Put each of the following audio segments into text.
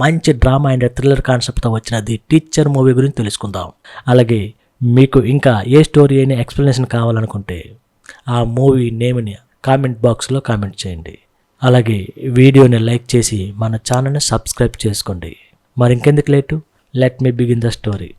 మంచి drama and thriller కాన్సెప్ట్తో వచ్చిన ది టీచర్ మూవీ గురించి తెలుసుకుందాం. అలాగే మీకు ఇంకా ఏ స్టోరీ అయినా ఎక్స్ప్లెనేషన్ కావాలనుకుంటే ఆ మూవీ నేమ్ని కామెంట్ బాక్స్లో కామెంట్ చేయండి. అలాగే వీడియోని లైక్ చేసి మన ఛానల్ని సబ్స్క్రైబ్ చేసుకోండి. మరి ఇంకెందుకు late, let me begin the story.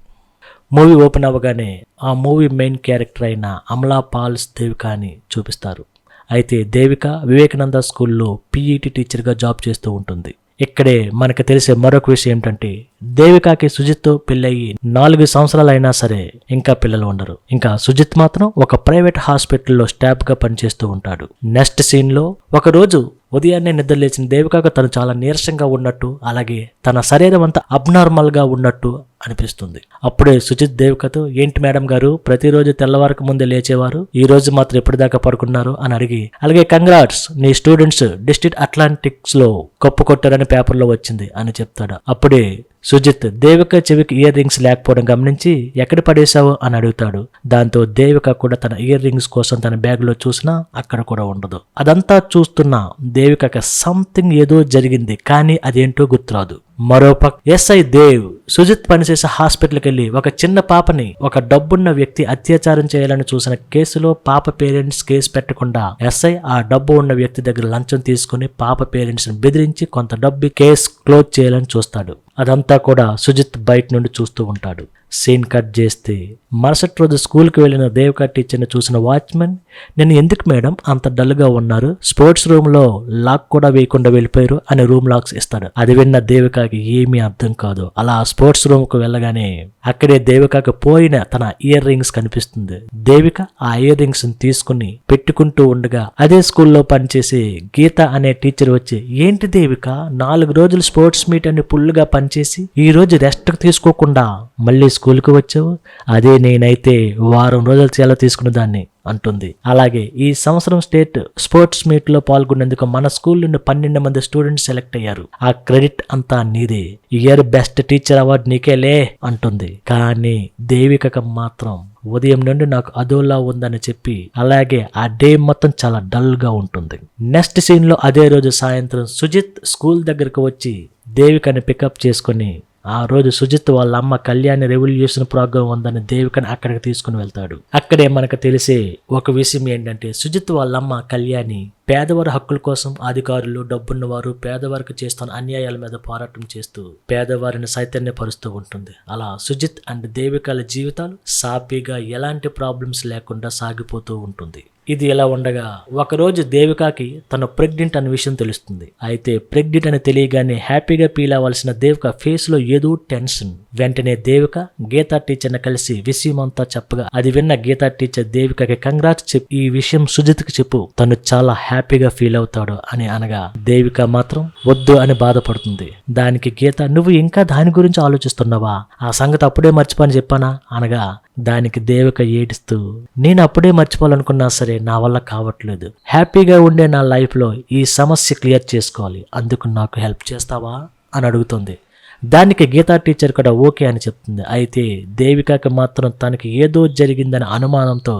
Movie open అవ్వగానే ఆ మూవీ మెయిన్ క్యారెక్టర్ అయిన అమలా పాల్స్ దేవికాని చూపిస్తారు. అయితే దేవిక వివేకానంద స్కూల్లో పీఈటీ టీచర్గా జాబ్ చేస్తూ ఉంటుంది. ఇక్కడే మనకు తెలిసే మరొక విషయం ఏంటంటే దేవికాకి సుజిత్తో పెళ్ళయి 4 సంవత్సరాలు అయినా సరే ఇంకా పిల్లలు ఉండరు. ఇంకా సుజిత్ మాత్రం ఒక ప్రైవేట్ హాస్పిటల్లో స్టాఫ్గా పనిచేస్తూ ఉంటాడు. నెక్స్ట్ సీన్లో ఒకరోజు ఉదయాన్నే నిద్ర లేచిన దేవికకు తను చాలా నీరసంగా ఉన్నట్టు, అలాగే తన శరీరం అంతా అబ్నార్మల్గా ఉన్నట్టు అనిపిస్తుంది. అప్పుడే సుజిత్ దేవికతో, ఏంటి మేడం గారు ప్రతిరోజు తెల్లవారికి ముందే లేచేవారు, ఈ రోజు మాత్రం ఎప్పటిదాకా పడుకున్నారు అని అడిగి, అలాగే కంగ్రాట్స్ నీ స్టూడెంట్స్ డిస్ట్రిక్ట్ అట్లాంటిక్స్ లో కప్పు కొట్టారని పేపర్లో వచ్చింది అని చెప్తాడు. అప్పుడే సుజిత్ దేవిక చెవికి ఇయర్ రింగ్స్ లేకపోవడం గమనించి ఎక్కడ పడేశావు అని అడుగుతాడు. దాంతో దేవిక కూడా తన ఇయర్ రింగ్స్ కోసం తన బ్యాగ్ లో చూసినా అక్కడ కూడా ఉండదు. అదంతా చూస్తున్న దేవికకి సంథింగ్ ఏదో జరిగింది, కానీ అదేంటో గుర్తురాదు. మరోపక్క ఎస్ఐ దేవ్ సుజిత్ పనిచేసే హాస్పిటల్కి వెళ్ళి ఒక చిన్న పాపని ఒక డబ్బున్న వ్యక్తి అత్యాచారం చేయాలని చూసిన కేసులో పాప పేరెంట్స్ కేసు పెట్టకుండా ఎస్ఐ ఆ డబ్బు ఉన్న వ్యక్తి దగ్గర లంచం తీసుకుని పాప పేరెంట్స్ ని బెదిరించి కొంత డబ్బు కేసు క్లోజ్ చేయాలని చూస్తాడు. అదంతా కూడా సుజిత్ బయట నుండి చూస్తూ ఉంటాడు. సీన్ కట్ చేస్తే మరుసటి రోజు స్కూల్కి వెళ్ళిన దేవిక టీచర్ని చూసిన వాచ్మెన్, నేను ఎందుకు మేడం అంత డల్గా ఉన్నారు, స్పోర్ట్స్ రూమ్లో లాక్ కూడా వేయకుండా వెళ్ళిపోయారు అని రూమ్ లాక్స్ ఇస్తాడు. అది విన్న దేవికకి ఏమీ అర్థం కాదు. అలా స్పోర్ట్స్ రూమ్కు వెళ్ళగానే అక్కడే దేవికకి పోయిన తన ఇయర్ రింగ్స్ కనిపిస్తుంది. దేవిక ఆ ఇయర్ రింగ్స్ తీసుకుని పెట్టుకుంటూ ఉండగా అదే స్కూల్లో పనిచేసే గీత అనే టీచర్ వచ్చి, ఏంటి దేవిక 4 రోజులు స్పోర్ట్స్ మీట్ అని ఫుల్గా పనిచేసి ఈ రోజు రెస్ట్ తీసుకోకుండా మళ్ళీ స్కూల్కి వచ్చావు, అదే నేనైతే వారం రోజులు సెలవు తీసుకున్న దాన్ని అంటుంది. అలాగే ఈ సంవత్సరం స్టేట్ స్పోర్ట్స్ మీట్ లో పాల్గొనేందుకు మన స్కూల్ నుండి 12 మంది స్టూడెంట్స్ సెలెక్ట్ అయ్యారు, ఆ క్రెడిట్ అంతా నీదే, ఇయర్ బెస్ట్ టీచర్ అవార్డు నీకేలే అంటుంది. కానీ దేవికకు మాత్రం ఉదయం నుండి నాకు అదోలా ఉందని చెప్పి అలాగే ఆ డే మొత్తం చాలా డల్ గా ఉంటుంది. నెక్స్ట్ సీన్ లో అదే రోజు సాయంత్రం సుజిత్ స్కూల్ దగ్గరకు వచ్చి దేవికని పికప్ చేసుకుని ఆ రోజు సుజిత్ వాళ్ళ అమ్మ కళ్యాణి రెవల్యూషన్ ప్రోగ్రామ్ ఉందని దేవికని అక్కడికి తీసుకుని వెళ్తాడు. అక్కడే మనకు తెలిసే ఒక విషయం ఏంటంటే సుజిత్ వాళ్ళ అమ్మ కళ్యాణి పేదవారి హక్కుల కోసం అధికారులు డబ్బున్నవారు పేదవారికి చేస్తున్న అన్యాయాల మీద పోరాటం చేస్తూ పేదవారిని చైతన్యపరుస్తూ ఉంటుంది. అలా సుజిత్ అండ్ దేవికల జీవితాలు సాఫీగా ఎలాంటి ప్రాబ్లమ్స్ లేకుండా సాగిపోతూ ఉంటుంది. ఇది ఇలా ఉండగా ఒకరోజు దేవికకి తను ప్రెగ్నెంట్ అనే విషయం తెలుస్తుంది. అయితే ప్రెగ్నెంట్ అని తెలియగానే హ్యాపీగా ఫీల్ అవ్వాల్సిన దేవిక ఫేస్ లో ఏదో టెన్షన్. వెంటనే దేవిక గీతా టీచర్ ని కలిసి విషయం అంతా చెప్పగా అది విన్న గీతా టీచర్ దేవికకి కంగ్రాట్స్ చెప్పి ఈ విషయం సుజిత్ కి చెప్పు, తను చాలా హ్యాపీగా ఫీల్ అవుతాడు అని అనగా దేవిక మాత్రం వద్దు అని బాధపడుతుంది. దానికి గీత, నువ్వు ఇంకా దాని గురించి ఆలోచిస్తున్నావా, ఆ సంగతి అప్పుడే మర్చిపోని చెప్పానా అనగా దానికి దేవిక ఏడుస్తూ, నేను అప్పుడే మర్చిపోవాలనుకున్నా సరే నా వల్ల కావట్లేదు, హ్యాపీగా ఉండే నా లైఫ్ లో ఈ సమస్య క్లియర్ చేసుకోవాలి, అందుకు నాకు హెల్ప్ చేస్తావా అని అడుగుతుంది. దానికి గీతా టీచర్ కూడా ఓకే అని చెప్తుంది. అయితే దేవికకి మాత్రం తనకి ఏదో జరిగిందనే అనుమానంతో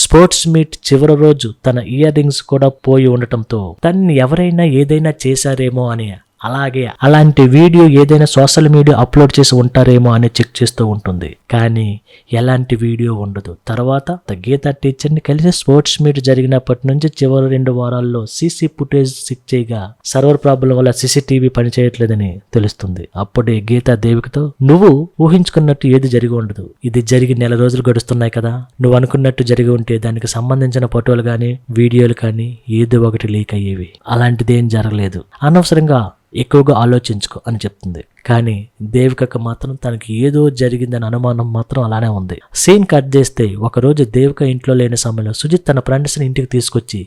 స్పోర్ట్స్ మీట్ చివరి రోజు తన ఇయర్ రింగ్స్ కూడా పోయి ఉండటంతో తన్ని ఎవరైనా ఏదైనా చేశారేమో అని, అలాగే అలాంటి వీడియో ఏదైనా సోషల్ మీడియా అప్లోడ్ చేసి ఉంటారేమో అని చెక్ చేస్తూ ఉంటుంది. కానీ ఎలాంటి వీడియో ఉండదు. తర్వాత గీతా టీచర్ని కలిసి స్పోర్ట్స్ మీట్ జరిగినప్పటి నుంచి చివరి 2 వారాల్లో సీసీ ఫుటేజ్ చెక్ చేయగా సర్వర్ ప్రాబ్లం వల్ల సీసీటీవీ పనిచేయట్లేదని తెలుస్తుంది. అప్పుడే గీతా దేవికతో, నువ్వు ఊహించుకున్నట్టు ఏది జరిగి ఉండదు, ఇది జరిగి 4 రోజులు గడుస్తున్నాయి కదా, నువ్వు అనుకున్నట్టు జరిగి ఉంటే దానికి సంబంధించిన ఫోటోలు కానీ వీడియోలు కానీ ఏదో ఒకటి లీక్ అయ్యేవి, అలాంటిదేం జరగలేదు, అనవసరంగా ఎక్కువగా ఆలోచించుకో అని చెప్తుంది. కానీ దేవికకు మాత్రం తనకి ఏదో జరిగిందని అనుమానం మాత్రం అలానే ఉంది. సీన్ కట్ చేస్తే ఒకరోజు దేవిక ఇంట్లో లేని సమయంలో సుజిత్ తన ఫ్రెండ్స్ని ఇంటికి తీసుకొచ్చి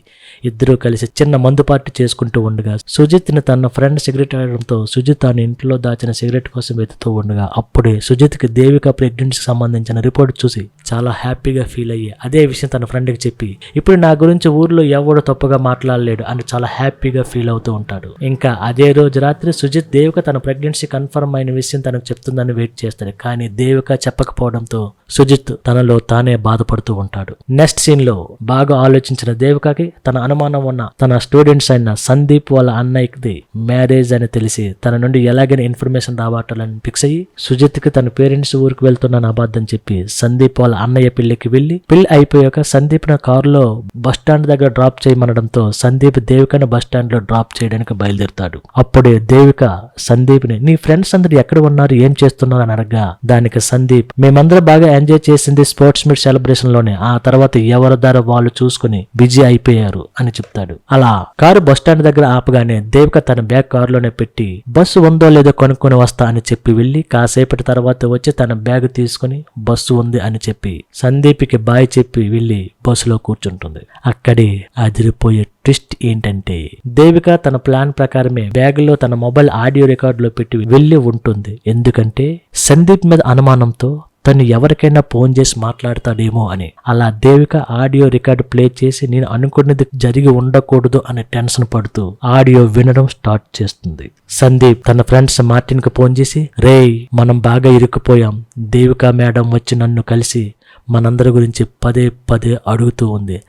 ఇద్దరూ కలిసి చిన్న మందు పార్టీ చేసుకుంటూ ఉండగా సుజిత్ని తన ఫ్రెండ్ సిగరెట్ అడగడంతో సుజిత్ తన ఇంట్లో దాచిన సిగరెట్ కోసం వెతుతూ ఉండగా అప్పుడే సుజిత్కి దేవిక ప్రెగ్నెన్సీకి సంబంధించిన రిపోర్ట్ చూసి చాలా హ్యాపీగా ఫీల్ అయ్యి అదే విషయం తన ఫ్రెండ్కి చెప్పి ఇప్పుడు నా గురించి ఊర్లో ఎవడో తప్పుగా మాట్లాడలేడు అని చాలా హ్యాపీగా ఫీల్ అవుతూ ఉంటాడు. ఇంకా అదే రోజు రాత్రి సుజిత్ దేవిక తన ప్రెగ్నెన్సీ కన్ఫర్మ్ అయిన విషయం తనకు చెప్తుందని వెయిట్ చేస్తాడు. కానీ దేవిక చెప్పకపోవడంతో సుజిత్ తనలో తానే బాధపడుతూ ఉంటాడు. నెక్స్ట్ సీన్ లో బాగా ఆలోచించిన దేవికకి తన అనుమానం ఉన్న తన స్టూడెంట్స్ అయిన సందీప్ వాళ్ళ అన్నయ్యకి మ్యారేజ్ అని తెలిసి తన నుండి ఎలాగైనా ఇన్ఫర్మేషన్ రాబట్టాలని ఫిక్స్ అయ్యి సుజిత్ కి తన పేరెంట్స్ ఊరికి వెళ్తున్న అబద్ధం చెప్పి సందీప్ వాళ్ళ అన్నయ్య పెళ్లికి వెళ్లి పెళ్లి అయిపోయాక సందీప్ నా కారులో బస్ స్టాండ్ దగ్గర డ్రాప్ చేయమనడంతో సందీప్ దేవికను బస్ స్టాండ్ లో డ్రాప్ చేయడానికి బయలుదేరుతాడు. అప్పుడే దేవిక సందీప్ ని నీ ఫ్రెండ్స్ అందరు ఎక్కడ ఉన్నారు, ఏం చేస్తున్నారు అని అడగా దానికి సందీప్ మేమందరం బాగా ఎంజాయ్ చేసింది స్పోర్ట్స్ మీట్ సెలబ్రేషన్ లోనే, ఆ తర్వాత ఎవరి దారి వాళ్ళు చూసుకుని బిజీ అయిపోయారు అని చెప్తాడు. అలా కారు బస్ స్టాండ్ దగ్గర ఆపగానే దేవిక తన బ్యాగ్ కారులోనే పెట్టి బస్సు ఉందో లేదో కొనుక్కొని వస్తా అని చెప్పి వెళ్లి కాసేపటి తర్వాత వచ్చి తన బ్యాగ్ తీసుకుని బస్సు ఉంది అని చెప్పి సందీప్కి బాయ్ చెప్పి వెళ్లి బస్సులో కూర్చుంటుంది. అక్కడే అదిరిపోయే ట్విస్ట్ ఏంటంటే దేవిక తన ప్లాన్ ప్రకారమే బ్యాగ్ లో తన మొబైల్ ఆడియో రికార్డ్ లో పెట్టి వెళ్లి ఉంటుంది. ఎందుకంటే సందీప్ మీద అనుమానంతో తను ఎవరికైనా ఫోన్ చేసి మాట్లాడతాడేమో అని. అలా దేవిక ఆడియో రికార్డు ప్లే చేసి నేను అనుకున్నది జరిగి ఉండకూడదు అని టెన్షన్ పడుతూ ఆడియో వినడం స్టార్ట్ చేస్తుంది. సందీప్ తన ఫ్రెండ్స్ మార్టిన్ కు ఫోన్ చేసి రేయ్ మనం బాగా ఇరుక్కుపోయాం, దేవిక మేడం వచ్చి నన్ను కలిసి మనందరి గురించి పదే పదే అడుగుతూ ఉంది,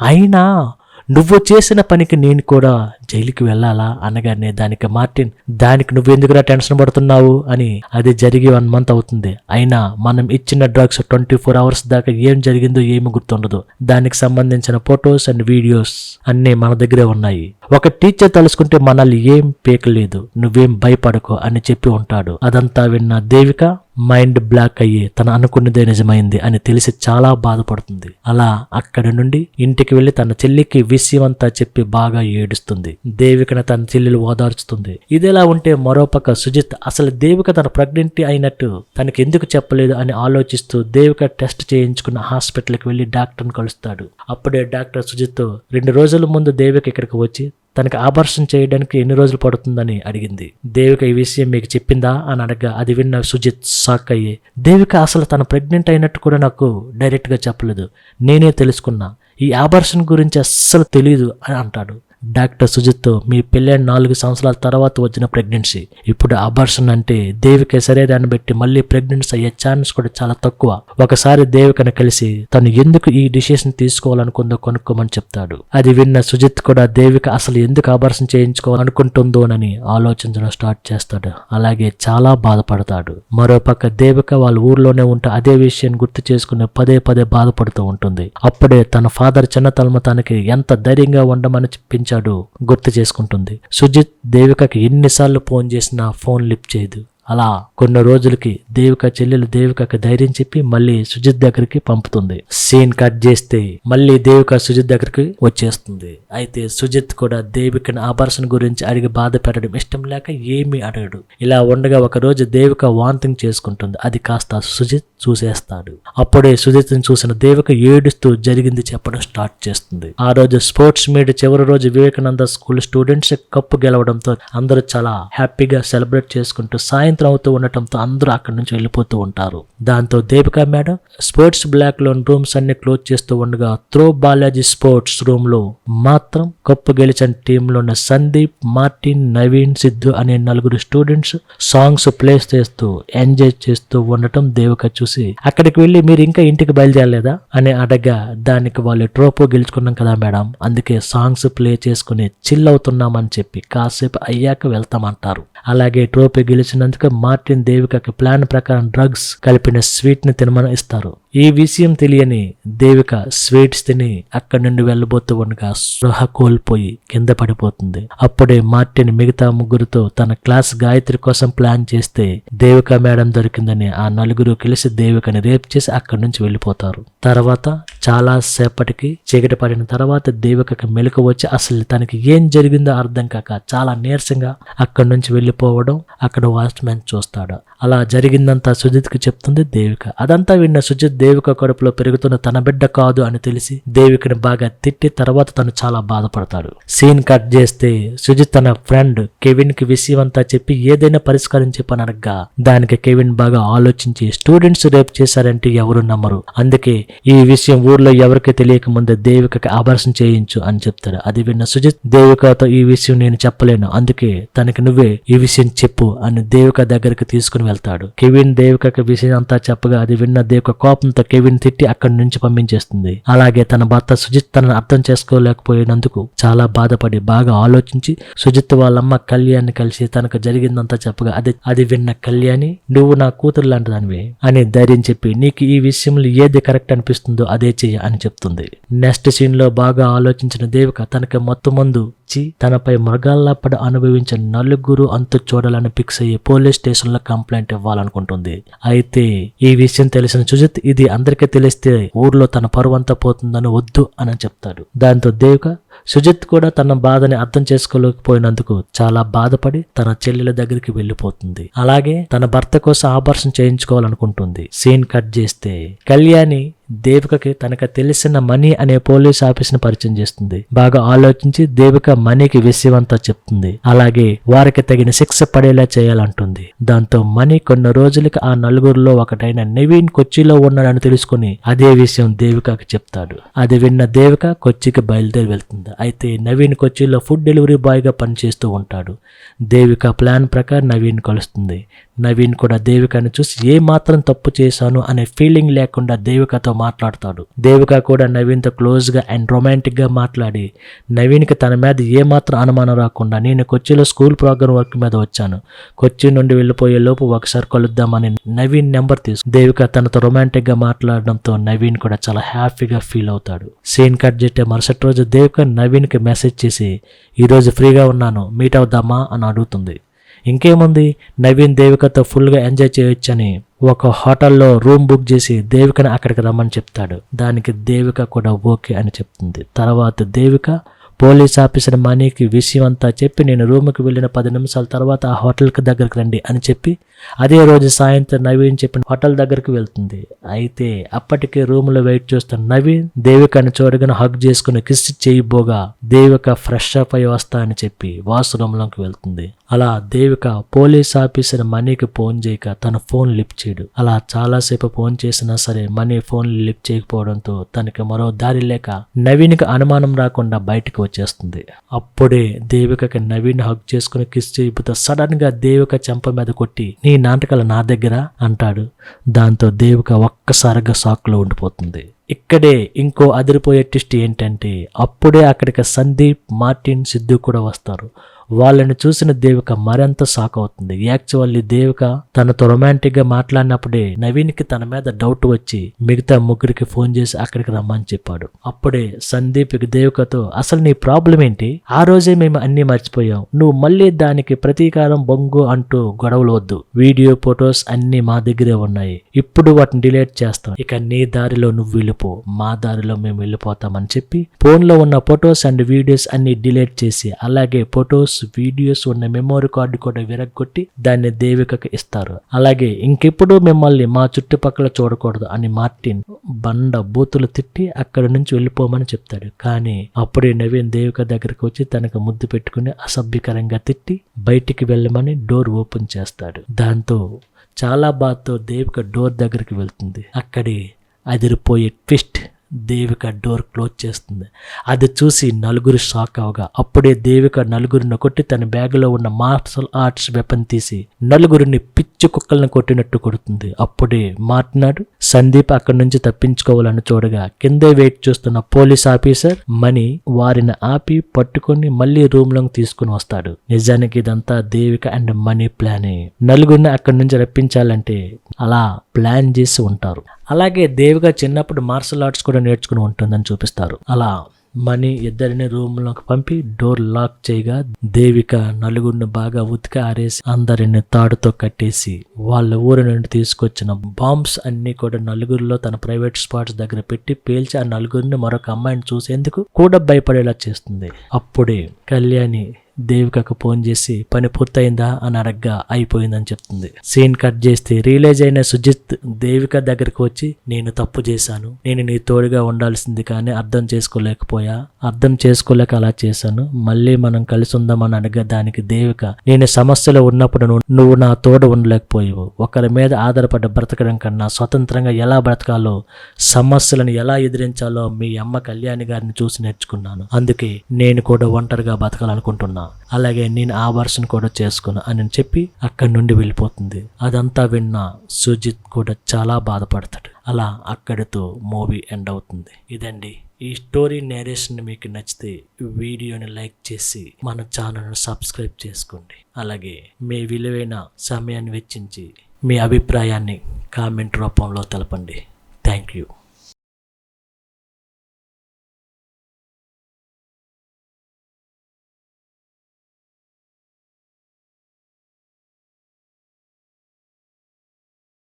అయినా నువ్వు చేసిన పనికి నేను కూడా జైలుకి వెళ్ళాలా అనగానే దానికి మార్టిన్ దానికి నువ్వెందుకురా టెన్షన్ పడుతున్నావు అని, అది జరిగి 1 month అవుతుంది, అయినా మనం ఇచ్చిన డ్రగ్స్ 24 hours దాకా ఏం జరిగిందో ఏమి గుర్తుండదు, దానికి సంబంధించిన ఫొటోస్ అండ్ వీడియోస్ అన్నీ మన దగ్గరే ఉన్నాయి, ఒక టీచర్ తలుసుకుంటే మనల్ని ఏం పీకలేదు, నువ్వేం భయపడకో అని చెప్పి ఉంటాడు. అదంతా విన్న దేవిక మైండ్ బ్లాక్ అయ్యి తన అనుకున్నదే నిజమైంది అని తెలిసి చాలా బాధపడుతుంది. అలా అక్కడి నుండి ఇంటికి వెళ్లి తన చెల్లికి విషయం అంతా చెప్పి బాగా ఏడుస్తుంది. దేవికను తన చెల్లెలు ఓదార్చుతుంది. ఇదిలా ఉంటే మరోపక్క సుజిత్ అసలు దేవిక తన ప్రెగ్నెంట్ అయినట్టు తనకి ఎందుకు చెప్పలేదు అని ఆలోచిస్తూ దేవిక టెస్ట్ చేయించుకున్న హాస్పిటల్కి వెళ్లి డాక్టర్ని కలుస్తాడు. అప్పుడే డాక్టర్ సుజిత్ 2 రోజుల ముందు దేవిక ఇక్కడికి వచ్చి తనకి ఆపరేషన్ చేయడానికి ఎన్ని రోజులు పడుతుందని అడిగింది. దేవిక ఈ విషయం మీకు చెప్పిందా అని అడగా అది విన్న సుజిత్ షాక్ అయ్యి దేవిక అసలు తన ప్రెగ్నెంట్ అయినట్టు కూడా నాకు డైరెక్ట్ గా చెప్పలేదు, నేనే తెలుసుకున్నా, ఈ ఆపరేషన్ గురించి అస్సలు తెలియదు అని అంటాడు. డాక్టర్ సుజిత్ మీ పెళ్ళైన 4 సంవత్సరాల తర్వాత వచ్చిన ప్రెగ్నెన్సీ, ఇప్పుడు అబార్షన్ అంటే దేవిక శరీరాన్ని బట్టి మళ్ళీ ప్రెగ్నెన్సీ అయ్యే ఛాన్స్ కూడా చాలా తక్కువ, ఒకసారి దేవికను కలిసి తను ఎందుకు ఈ డిసిషన్ తీసుకోవాలనుకుందో కొనుక్కోమని చెప్తాడు. అది విన్న సుజిత్ కూడా దేవిక అసలు ఎందుకు అబార్షన్ చేయించుకోవాలనుకుంటుందోనని ఆలోచించడం స్టార్ట్ చేస్తాడు. అలాగే చాలా బాధపడతాడు. మరోపక్క దేవిక వాళ్ళ ఊర్లోనే ఉంటే అదే విషయాన్ని గుర్తు చేసుకుని పదే పదే బాధపడుతూ ఉంటుంది. అప్పుడే తన ఫాదర్ చిన్నతల్మ తనకి ఎంత ధైర్యంగా ఉండమని చెప్పించాడు గుర్తు చేసుకుంటుంది. సుజిత్ దేవికకి ఎన్నిసార్లు ఫోన్ చేసినా ఫోన్ లిఫ్ట్ చేయదు. అలా కొన్ని రోజులకి దేవిక చెల్లెలు దేవికకి ధైర్యం చెప్పి మళ్ళీ సుజిత్ దగ్గరికి పంపుతుంది. సీన్ కట్ చేస్తే మళ్ళీ దేవిక సుజిత్ దగ్గరికి వచ్చేస్తుంది. అయితే సుజిత్ కూడా దేవికని ఆపరేషన్ గురించి అడిగి బాధ పెట్టడం ఇష్టం లేక ఏమీ అడగడు. ఇలా ఉండగా ఒక రోజు దేవిక వాంతింగ్ చేసుకుంటుంది. అది కాస్త సుజిత్ చూసేస్తాడు. అప్పుడే సుజిత్ ని చూసిన దేవిక ఏడుస్తూ జరిగింది చెప్పడం స్టార్ట్ చేస్తుంది. ఆ రోజు స్పోర్ట్స్ మీట్ చివరి రోజు వివేకానంద స్కూల్ స్టూడెంట్స్ కప్పు గెలవడంతో అందరూ చాలా హ్యాపీగా సెలబ్రేట్ చేసుకుంటూ సాయంత్రం అవుతూ ఉండటంతో అందరూ అక్కడి నుంచి వెళ్ళిపోతూ ఉంటారు. దాంతో దేవిక మేడం స్పోర్ట్స్ బ్లాక్ లోన్ రూమ్స్ అన్ని క్లోజ్ చేస్తూ ఉండగా త్రో బాలాజీ స్పోర్ట్స్ రూమ్ లో మాత్రం కప్పు గెలిచిన టీంలో ఉన్న సందీప్, మార్టిన్, నవీన్, సిద్ధు అనే 4 స్టూడెంట్స్ సాంగ్స్ ప్లే చేస్తూ ఎంజాయ్ చేస్తూ ఉండటం దేవిక చూసి అక్కడికి వెళ్లి మీరు ఇంకా ఇంటికి బయలుదేరలేదా అని అడగా దానికి వాళ్ళు ట్రోఫీ గెలుచుకున్నాం కదా మేడం, అందుకే సాంగ్స్ ప్లే చేసుకుని చిల్ అవుతున్నామని చెప్పి కాసేపు అయ్యాక వెళ్తామంటారు. అలాగే ట్రోఫీ గెలిచినందుకు మార్టిన్ దేవికకి ప్లాన్ ప్రకారం డ్రగ్స్ కలిపిన స్వీట్ ని తినమని ఇస్తారు. ఈ విషయం తెలియని దేవిక స్వీట్స్ తిని అక్కడి నుండి వెళ్ళబోతూ ఉండగా స్పృహ కోల్పోయి కింద పడిపోతుంది. అప్పుడే మార్టిన్ మిగతా 3తో తన క్లాస్ గాయత్రి కోసం ప్లాన్ చేస్తే దేవిక మేడం దొరికిందని ఆ 4 కలిసి దేవికని రేప్ చేసి అక్కడి నుంచి వెళ్ళిపోతారు. తర్వాత చాలా సేపటికి చీకటి పడిన తర్వాత దేవికకి మెలకు వచ్చి అసలు తనకి ఏం జరిగిందో అర్థం కాక చాలా నీరసంగా అక్కడి నుంచి వెళ్ళిపోవడం అక్కడ వాచ్మెన్ చూస్తాడు. అలా జరిగిందంతా సుజిత్ కి చెప్తుంది దేవిక. అదంతా విన్న సుజిత్ దేవిక కడుపులో పెరుగుతున్న తన బిడ్డ కాదు అని తెలిసి దేవికని బాగా తిట్టి తర్వాత తను చాలా బాధపడతాడు. సీన్ కట్ చేస్తే సుజిత్ తన ఫ్రెండ్ కెవిన్ కి విషయం అంతా చెప్పి ఏదైనా పరిష్కారం చెప్పని అడగ్గా దానికి కెవిన్ బాగా ఆలోచించి స్టూడెంట్స్ రేప్ చేశారంటే ఎవరు నమ్మరు, అందుకే ఈ విషయం ఊర్లో ఎవరికి తెలియక ముందే దేవికకి ఆపరేషన్ చేయించు అని చెప్తాడు. అది విన్న సుజిత్ దేవికతో ఈ విషయం నేను చెప్పలేను, అందుకే తనకి నువ్వే ఈ విషయం చెప్పు అని దేవిక దగ్గరికి తీసుకుని వెళ్తాడు. కెవిన్ దేవికకి విషయం అంతా చెప్పగా అది విన్న దేవిక కోపంతో కెవిన్ తిట్టి అక్కడి నుంచి పంపించేస్తుంది. అలాగే తన భర్త సుజిత్ తనను అర్థం చేసుకోలేకపోయినందుకు చాలా బాధపడి బాగా ఆలోచించి సుజిత్ వాళ్ళమ్మ కళ్యాణ్ని కలిసి తనకు జరిగిందంతా చెప్పగా అది విన్న కళ్యాణి, నువ్వు నా కూతురు లాంటిదానివి అని ధైర్యం చెప్పి నీకు ఈ విషయంలో ఏది కరెక్ట్ అనిపిస్తుందో అదే చెయ్యి అని చెప్తుంది. నెక్స్ట్ సీన్ లో బాగా ఆలోచించిన దేవిక తనకి మత్తు మందు ఇచ్చి తనపై మృగాల్లా పడి అనుభవించిన నలుగురు అంతు చూడాలని ఫిక్స్ అయ్యి పోలీస్ స్టేషన్ లో కంప్లైంట్ ఇవ్వాలనుకుంటుంది. అయితే ఈ విషయం తెలిసిన సుజిత్ ఇది అందరికీ తెలిస్తే ఊర్లో తన పరువంతా పోతుందని వద్దు అని చెప్తాడు. దాంతో దేవిక సుజిత్ కూడా తన బాధని అర్థం చేసుకోలేకపోయినందుకు చాలా బాధపడి తన చెల్లెల దగ్గరికి వెళ్ళిపోతుంది. అలాగే తన భర్త కోసం ఆపరేషన్ చేయించుకోవాలనుకుంటుంది. సీన్ కట్ చేస్తే కళ్యాణి దేవికకి తనకు తెలిసిన మణి అనే పోలీస్ ఆఫీస్ని పరిచయం చేస్తుంది. బాగా ఆలోచించి దేవిక మణికి విషయమంతా చెప్తుంది. అలాగే వారికి తగిన శిక్ష పడేలా చేయాలంటుంది. దాంతో మణి కొన్ని రోజులకి ఆ నలుగురిలో ఒకటైన నవీన్ కొచ్చిలో ఉన్నాడని తెలుసుకుని అదే విషయం దేవికకి చెప్తాడు. అది విన్న దేవిక కొచ్చికి బయలుదేరి వెళ్తుంది. అయితే నవీన్ కొచ్చిలో ఫుడ్ డెలివరీ బాయ్ గా పనిచేస్తూ ఉంటాడు. దేవిక ప్లాన్ ప్రకారం నవీన్ కలుస్తుంది. నవీన్ కూడా దేవికను చూసి ఏ మాత్రం తప్పు చేశాను అనే ఫీలింగ్ లేకుండా దేవికతో మాట్లాడతాడు. దేవిక కూడా నవీన్తో క్లోజ్ గా అండ్ రొమాంటిక్ గా మాట్లాడి నవీన్కి తన మీద ఏ మాత్రం అనుమానం రాకుండా నేను కొచ్చిలో స్కూల్ ప్రోగ్రామ్ వర్క్ మీద వచ్చాను, కొచ్చి నుండి వెళ్ళిపోయే లోపు ఒకసారి కలుద్దామని నవీన్ నెంబర్ తీసుకు దేవిక తనతో రొమాంటిక్ గా మాట్లాడడంతో నవీన్ కూడా చాలా హ్యాపీగా ఫీల్ అవుతాడు. సీన్ కట్ చేస్తే మరుసటి రోజు దేవిక నవీన్ కి మెసేజ్ చేసి ఈరోజు ఫ్రీగా ఉన్నాను మీట్ అవుదామా అని అడుగుతుంది. ఇంకేముంది, నవీన్ దేవికతో ఫుల్గా ఎంజాయ్ చేయొచ్చని ఒక హోటల్లో రూమ్ బుక్ చేసి దేవికని అక్కడికి రమ్మని చెప్తాడు. దానికి దేవిక కూడా ఓకే అని చెప్తుంది. తర్వాత దేవిక పోలీస్ ఆఫీసర్ మనీకి విషయం అంతా చెప్పి నేను రూమ్కి వెళ్ళిన 10 నిమిషాల తర్వాత ఆ హోటల్కి దగ్గరికి రండి అని చెప్పి అదే రోజు సాయంత్రం నవీన్ చెప్పిన హోటల్ దగ్గరికి వెళ్తుంది. అయితే అప్పటికే రూమ్లో వెయిట్ చేస్తున్న నవీన్ దేవికని చూడగానే హగ్ చేసుకుని కిస్ చేయబోగా దేవిక ఫ్రెష్ అప్ అయి వస్తా అని చెప్పి వాష్రూమ్లోకి వెళ్తుంది. అలా దేవిక పోలీస్ ఆఫీసర్ మనీకి ఫోన్ చేయక తన ఫోన్ లిఫ్ట్ చేయడు. అలా చాలాసేపు ఫోన్ చేసినా సరే మనీ ఫోన్ లిఫ్ట్ చేయకపోవడంతో తనకి మరో దారి లేక నవీన్కి అనుమానం రాకుండా బయటకు వచ్చేస్తుంది. అప్పుడే దేవికకి నవీన్ హగ్ చేసుకుని కిస్ చేయబోతే సడన్ గా దేవిక చెంప మీద కొట్టి నీ నాటకాలు నా దగ్గర అంటాడు. దాంతో దేవిక ఒక్కసారిగా షాక్ లో ఉండిపోతుంది. ఇక్కడే ఇంకో అదిరిపోయే ట్విస్ట్ ఏంటంటే అప్పుడే అక్కడికి సందీప్, మార్టిన్, సిద్ధు కూడా వస్తారు. వాళ్ళని చూసిన దేవిక మరింత షాక్ అవుతుంది. యాక్చువల్లీ దేవిక తనతో రొమాంటిక్ గా మాట్లాడినప్పుడే నవీన్కి తన మీద డౌట్ వచ్చి మిగతా ముగ్గురికి ఫోన్ చేసి అక్కడికి రమ్మని చెప్పాడు. అప్పుడే సందీప్ దేవికతో అసలు నీ ప్రాబ్లం ఏంటి, ఆ రోజే మేము అన్ని మర్చిపోయాం, నువ్వు మళ్ళీ దానికి ప్రతీకారం బొంగు అంటూ గొడవలు వద్దు, వీడియో ఫొటోస్ అన్ని మా దగ్గరే ఉన్నాయి, ఇప్పుడు వాటిని డిలీట్ చేస్తాం, ఇక నీ దారిలో నువ్వు వెళ్ళిపో, మా దారిలో మేము వెళ్ళిపోతామని చెప్పి ఫోన్ లో ఉన్న ఫొటోస్ అండ్ వీడియోస్ అన్ని డిలీట్ చేసి అలాగే ఫొటోస్ వీడియోస్ ఉన్న మెమోరీ కార్డు కూడా విరగ్గొట్టి దాన్ని దేవికకి ఇస్తారు. అలాగే ఇంకెప్పుడు మిమ్మల్ని మా చుట్టుపక్కల చూడకూడదు అని మార్టిన్ బండ బూతులు తిట్టి అక్కడి నుంచి వెళ్ళిపోమని చెప్తాడు. కానీ అప్పుడే నవీన్ దేవిక దగ్గరికి వచ్చి తనకు ముద్దు పెట్టుకుని అసభ్యకరంగా తిట్టి బయటికి వెళ్ళమని డోర్ ఓపెన్ చేస్తాడు. దాంతో చాలా బాధతో దేవిక డోర్ దగ్గరికి వెళ్తుంది. అక్కడే అదిరిపోయే ట్విస్ట్, దేవిక డోర్ క్లోజ్ చేస్తుంది. అది చూసి నలుగురు షాక్ అవగా అప్పుడే దేవిక నలుగురిని కొట్టి తన బ్యాగులో ఉన్న మార్షల్ ఆర్ట్స్ వెపన్ తీసి నలుగురిని పిచ్చి కుక్కలను కొట్టినట్టు కొడుతుంది. అప్పుడే మాట్లాడు సందీప్ అక్కడి నుంచి తప్పించుకోవాలని చూడగా కిందే వెయిట్ చూస్తున్న పోలీస్ ఆఫీసర్ మణి వారిని ఆపి పట్టుకొని మళ్ళీ రూమ్ లోకి తీసుకుని వస్తాడు. నిజానికి ఇదంతా దేవిక అండ్ మణి ప్లానే. నలుగురిని అక్కడి నుంచి రప్పించాలంటే అలా ప్లాన్ చేసి ఉంటారు. అలాగే దేవిక చిన్నప్పుడు మార్షల్ ఆర్ట్స్ కూడా నేర్చుకుని ఉంటుందని చూపిస్తారు. అలా మణి ఇద్దరిని రూమ్ లోకి పంపి డోర్ లాక్ చేయగా దేవిక నలుగురిని బాగా ఉతికి ఆరేసి అందరిని తాడుతో కట్టేసి వాళ్ళ ఊరి నుండి తీసుకొచ్చిన బాంబ్స్ అన్ని కూడా నలుగురిలో తన ప్రైవేట్ స్పాట్స్ దగ్గర పెట్టి పేల్చి ఆ నలుగురిని మరొక అమ్మాయిని చూసేందుకు కూడా భయపడేలా చేస్తుంది. అప్పుడే కళ్యాణి దేవికకు ఫోన్ చేసి పని పూర్తయిందా అని అడగ్గా అయిపోయిందని చెప్తుంది. సీన్ కట్ చేస్తే రియలైజ్ అయిన సుజిత్ దేవిక దగ్గరికి వచ్చి నేను తప్పు చేశాను, నేను నీ తోడుగా ఉండాల్సింది కానీ అర్థం చేసుకోలేక అలా చేశాను, మళ్ళీ మనం కలిసి ఉందామని అడగ దానికి దేవిక నేను సమస్యలో ఉన్నప్పుడు నువ్వు నా తోడు ఉండలేకపోయావు, ఒకరి మీద ఆధారపడ్డ బ్రతకడం కన్నా స్వతంత్రంగా ఎలా బ్రతకాలో సమస్యలను ఎలా ఎదిరించాలో మీ అమ్మ కళ్యాణి గారిని చూసి నేర్చుకున్నాను, అందుకే నేను కూడా ఒంటరిగా బతకాలనుకుంటున్నాను. అలాగే నేను ఆ వర్షన్ కూడా చేసుకున్నా అని చెప్పి అక్కడి నుండి వెళ్ళిపోతుంది. అదంతా విన్న సుజిత్ కూడా చాలా బాధపడతాడు. అలా అక్కడితో మూవీ ఎండ్ అవుతుంది. ఇదండి ఈ స్టోరీ నేరేషన్. మీకు నచ్చితే వీడియోని లైక్ చేసి మన ఛానల్ను సబ్స్క్రైబ్ చేసుకోండి. అలాగే మీ విలువైన సమయాన్ని వెచ్చించి మీ అభిప్రాయాన్ని కామెంట్ రూపంలో తెలపండి. Thank you.